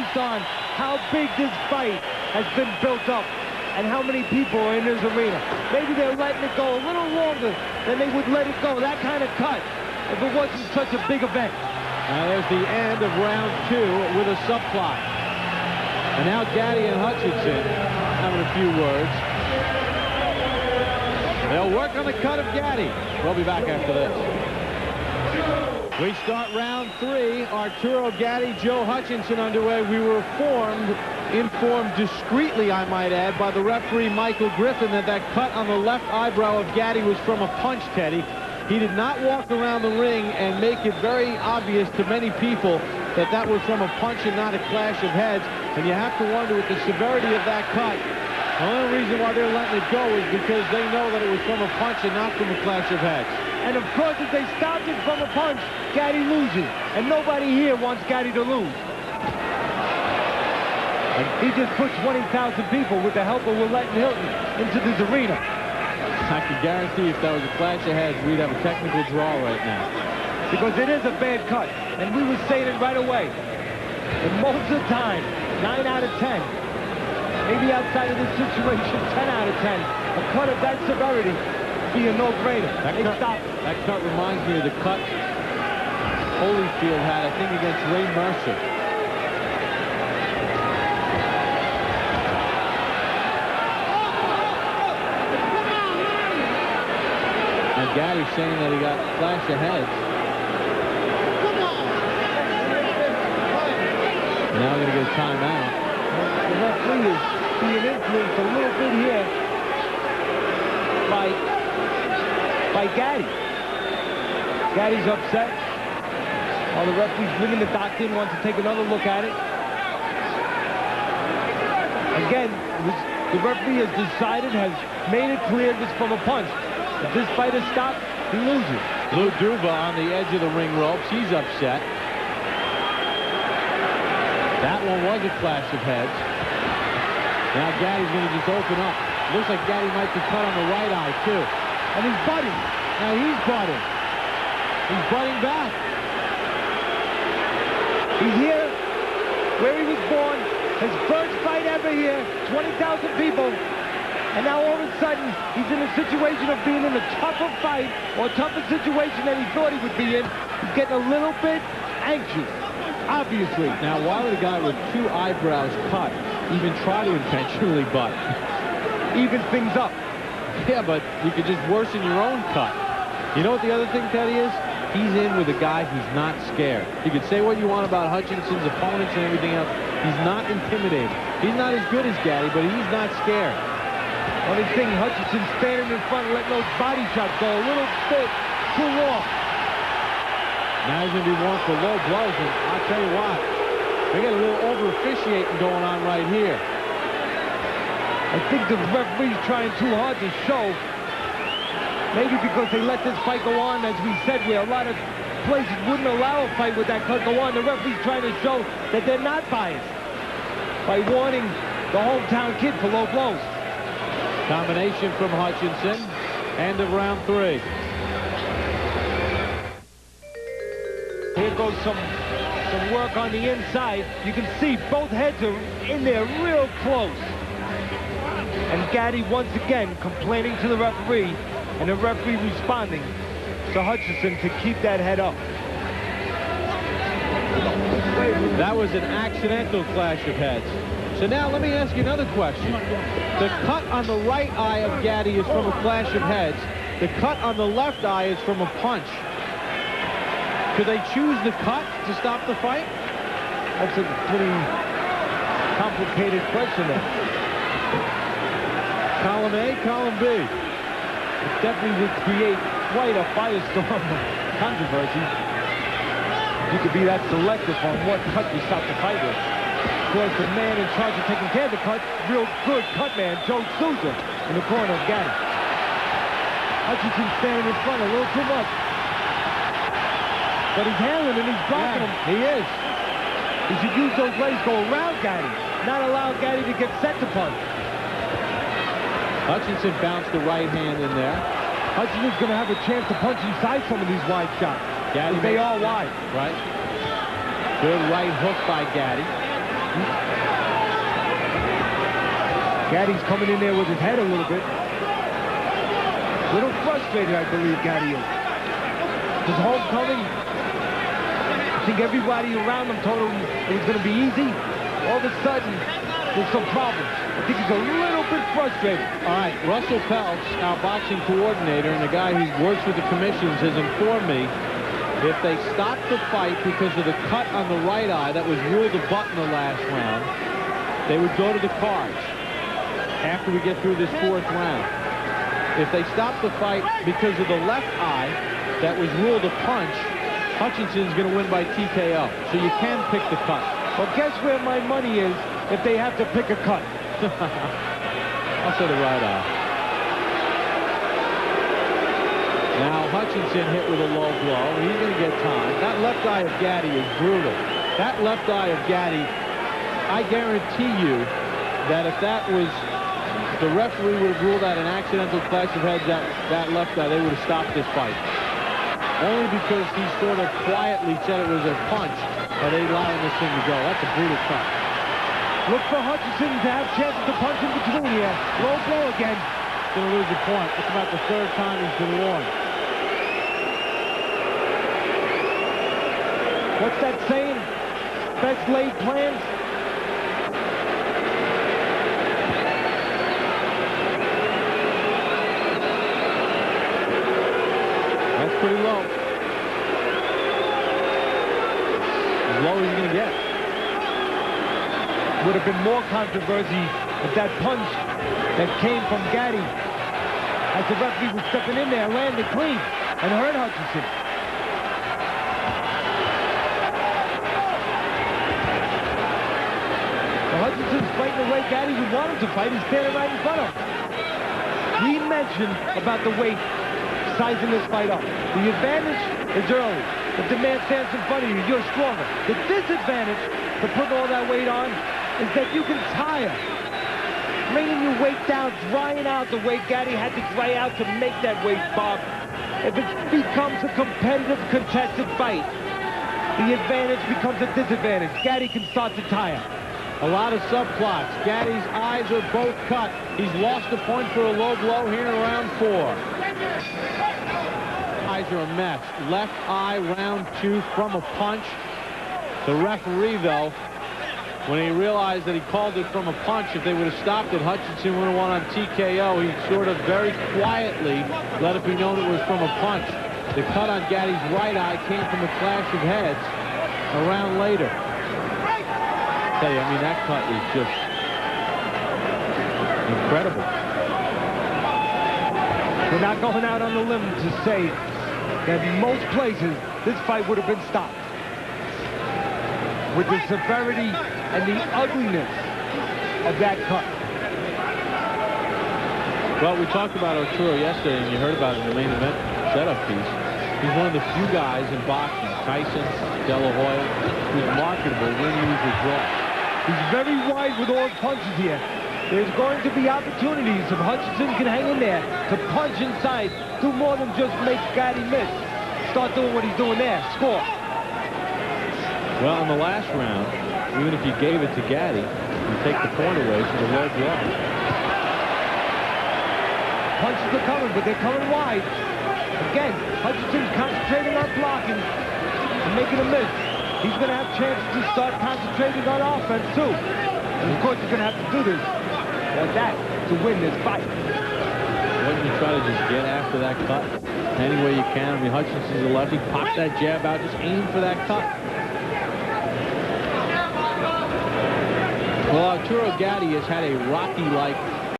based on how big this fight has been built up and how many people are in this arena. Maybe they're letting it go a little longer than they would let it go, that kind of cut, if it wasn't such a big event. Now there's the end of round 2 with a subplot. And now Gatti and Hutchinson having a few words. They'll work on the cut of Gatti. We'll be back after this. We start round 3. Arturo Gatti, Joe Hutchinson underway. We were informed discreetly, I might add, by the referee Michael Griffin that that cut on the left eyebrow of Gatti was from a punch, Teddy. He did not walk around the ring and make it very obvious to many people that that was from a punch and not a clash of heads. And you have to wonder, with the severity of that cut, the only reason why they're letting it go is because they know that it was from a punch and not from a clash of heads. And of course, if they stopped it from a punch, Gatti loses. And nobody here wants Gatti to lose. And he just put 20,000 people with the help of Willett and Hilton into this arena. I can guarantee if that was a clash of heads, we'd have a technical draw right now. Because it is a bad cut. And we were saying it right away. And most of the time, 9 out of 10, maybe outside of this situation, 10 out of 10, a cut of that severity be a no-brainer. That cut reminds me of the cut Holyfield had, I think, against Ray Mercer. And Gatti's saying that he got a flash of heads. Now we're going to get a timeout. The referee is being influenced a little bit here by Gatti. Gatti's upset. While the referee's bringing the doctor in, wants to take another look at it. Again, the referee has decided, has made it clear this from a punch. If this fight is stopped, he loses. Lou Duva on the edge of the ring ropes. He's upset. That one was a clash of heads. Now Gatti's going to just open up. Looks like Gatti might be cut on the right eye, too. And he's butting. Now he's butting. He's butting back. He's here where he was born. His first fight ever here. 20,000 people. And now all of a sudden, he's in a situation of being in a tougher fight or a tougher situation than he thought he would be in. He's getting a little bit anxious, obviously. Now, why would a guy with 2 eyebrows cut even try to intentionally butt? Even things up. Yeah, but you could just worsen your own cut. You know what the other thing, Teddy, is? He's in with a guy who's not scared. You could say what you want about Hutchinson's opponents and everything else. He's not intimidated. He's not as good as Gatti, but he's not scared. Only thing, Hutchinson standing in front and letting those body shots go a little bit too long. Now he's going to be warned for low blows, and I'll tell you what, they got a little over-officiating going on right here. I think the referee's trying too hard to show. Maybe because they let this fight go on, as we said, where a lot of places wouldn't allow a fight with that cut go on. The referee's trying to show that they're not biased by warning the hometown kid for low blows. Combination from Hutchinson. End of round 3. Here goes some work on the inside. You can see both heads are in there real close. And Gatti once again complaining to the referee, and the referee responding to Hutchinson to keep that head up. That was an accidental clash of heads. So now let me ask you another question. The cut on the right eye of Gatti is from a clash of heads. The cut on the left eye is from a punch. Could they choose the cut to stop the fight? That's a pretty complicated question there. Column A, column B. It definitely would create quite a firestorm of controversy. You could be that selective on what cut you stop the fight with. Of course, the man in charge of taking care of the cut, real good cut man, Joe Souza, in the corner of Gatti. Hutchinson standing in front a little too much. But he's handling him, he's blocking him. He is. He should use those legs, go around Gatti, not allow Gatti to get set to punch. Hutchinson bounced the right hand in there. Hutchinson's going to have a chance to punch inside some of these wide shots. Gatti, they are wide. Right. Good right hook by Gatti. Gaddy's coming in there with his head a little bit. A little frustrated, I believe, Gatti is. His homecoming, I think everybody around him told him it was going to be easy. All of a sudden, there's some problems. I think he's a little bit frustrated. All right, Russell Peltz, our boxing coordinator and the guy who works with the commissions, has informed me if they stop the fight because of the cut on the right eye that was ruled a butt in the last round, they would go to the cards after we get through this 4th round. If they stop the fight because of the left eye that was ruled a punch, Hutchinson's going to win by TKO. So you can pick the cut. Well, guess where my money is if they have to pick a cut? I'll say the right eye. Now Hutchinson hit with a low blow. He's going to get time. That left eye of Gatti is brutal. That left eye of Gatti, I guarantee you that if that was, the referee would have ruled out an accidental clash of heads, that left eye, they would have stopped this fight. Only because he sort of quietly said it was a punch, and they allowing this thing to go. That's a brutal cut. Look for Hutchinson to have chances to punch in between here. Low blow again. Going to lose a point. It's about the 3rd time he's been warned. What's that saying? Best laid plans? That's pretty low. As low as he's going to get. Would have been more controversy if that punch that came from Gatti, as the referee was stepping in there, landed clean and hurt Hutchinson. Well, Hutchinson's fighting the way Gatti would want him to fight. He's standing right in front of him. We mentioned about the weight sizing this fight up. The advantage is early. If the man stands in front of you, you're stronger. The disadvantage to put all that weight on is that you can tire. Bringing your weight down, drying out the way Gatti had to dry out to make that weight, Bob. If it becomes a competitive, contested fight, the advantage becomes a disadvantage. Gatti can start to tire. A lot of subplots. Gatti's eyes are both cut. He's lost a point for a low blow here in round 4. Eyes are a mess. Left eye, round 2 from a punch. The referee, though, when he realized that he called it from a punch, if they would have stopped it, Hutchinson would have won on TKO. He sort of very quietly let it be known it was from a punch. The cut on Gatti's right eye came from a clash of heads a round later. I tell you, I mean, that cut is just incredible. We're not going out on the limb to say that in most places, this fight would have been stopped. With the severity and the ugliness of that cut. Well, we talked about Arturo yesterday, and you heard about it in the main event setup piece. He's one of the few guys in boxing, Tyson, De La Hoya, who's marketable when he uses draw. He's very wide with all punches here. There's going to be opportunities if Hutchinson can hang in there to punch inside, do more than just make Gatti miss. Start doing what he's doing there. Score. Well, in the last round, even if you gave it to Gatti, you take the point away from the low blow. Punches are coming, but they're coming wide. Again, Hutchinson's concentrating on blocking and making a miss. He's going to have chances to start concentrating on offense, too. And, of course, he's going to have to do this like that to win this fight. Wouldn't you try to just get after that cut any way you can? I mean, Hutchinson's a lefty. Pop that jab out. Just aim for that cut. Well, Arturo Gatti has had a Rocky-like